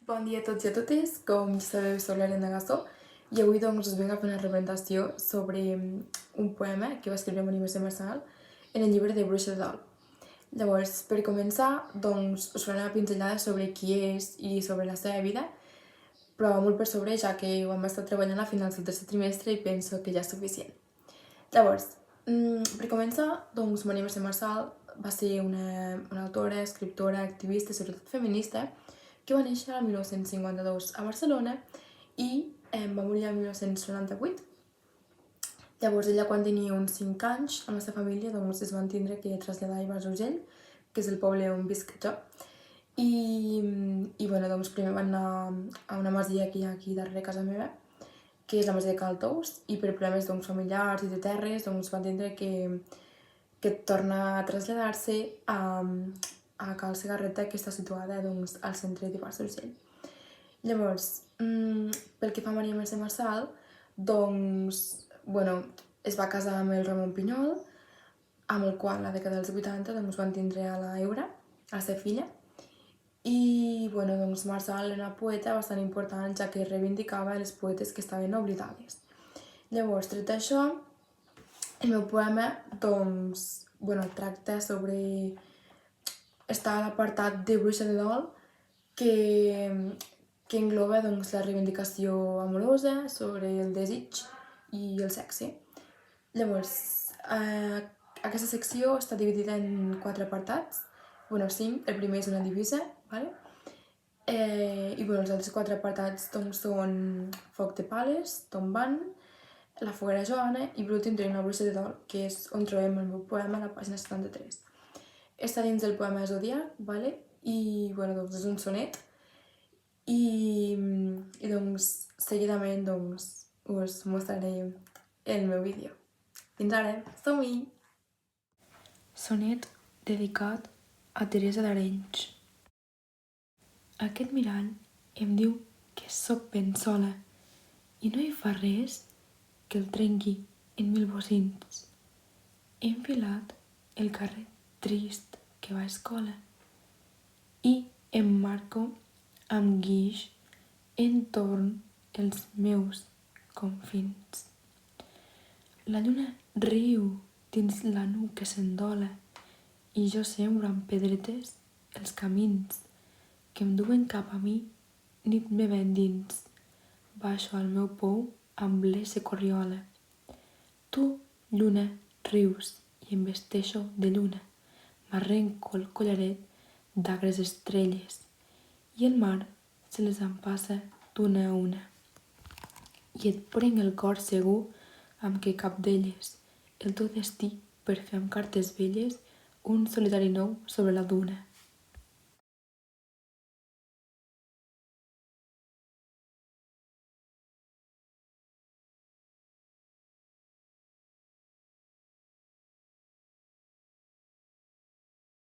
Bon dia a tots i a totes, com ja sabeu soc l'Helena Gassó i avui doncs us vinc a fer una representació sobre un poema que va escriure Maria Mercè Marçal en el llibre de Bruixa de Dol. Llavors, per començar, doncs us faré una pinzellada sobre qui és i sobre la seva vida, però molt per sobre, ja que ho hem estat treballant a finals del tercer trimestre i penso que ja és suficient. Llavors, per començar, doncs Maria Mercè Marçal va ser una autora, escriptora, activista i sobretot feminista que va néixer el 1952 a Barcelona i va morir el 1998. Llavors ella quan tenia uns 5 anys amb la seva família doncs es van tindre que traslladar a Ivars d'Urgell, que és el poble on visc jo. I bueno, doncs primer van anar a una masia que hi ha aquí darrere casa meva, que és la masia de Cal Tous, i per problemes doncs, familiars i de terres doncs, van tindre que tornar a traslladar-se a Cal Segarreta, que està situada doncs, al centre d'Ivars d'Urgell. Llavors, pel que fa a Maria Mercè Marçal, doncs, bueno, es va casar amb el Ramon Pinyol, amb el qual a la dècada dels 80 doncs, van tindre a la Eura, a la seva filla, i bueno, doncs Marçal era una poeta bastant important, ja que reivindicava les poetes que estaven oblidades. Llavors, tret d'això, el meu poema doncs, bueno, tracta sobre... està a l'apartat de Bruixa de Dol, que engloba doncs, la reivindicació amorosa sobre el desig i el sexe. Llavors, aquesta secció està dividida en 4 apartats, bueno, 5, el primer és una divisa, ¿vale? I bueno, els altres 4 apartats doncs, són Foc de Pales, Tombant, La foguera Joana i per últim tenim la Bruixa de Dol, que és on trobem el meu poema a la pàgina 73. Està dins del poema Zodiac, ¿vale? I bueno, doncs és un sonet i doncs seguidament doncs, us mostraré el meu vídeo. Fins ara, som-hi! Sonet dedicat a Teresa d'Arenys. Aquest mirall em diu que sóc ben sola i no hi fa res que el trenqui en 1000 bocins. He enfilat el carrer trist que va a escola i em marco amb guix entorn els meus confins. La lluna riu dins la nu que s'endola i jo sembro amb pedretes els camins que em duen cap a mi nit meva endins. Baixo al meu pou amb l'esse corriola. Tu, lluna, rius i em vesteixo de lluna. M'arrenco el collaret d'agres estrelles i el mar se les empassa d'una a una. I et prenc el cor segur amb que cap d'elles el teu destí per fer amb cartes velles un solitari nou sobre la duna.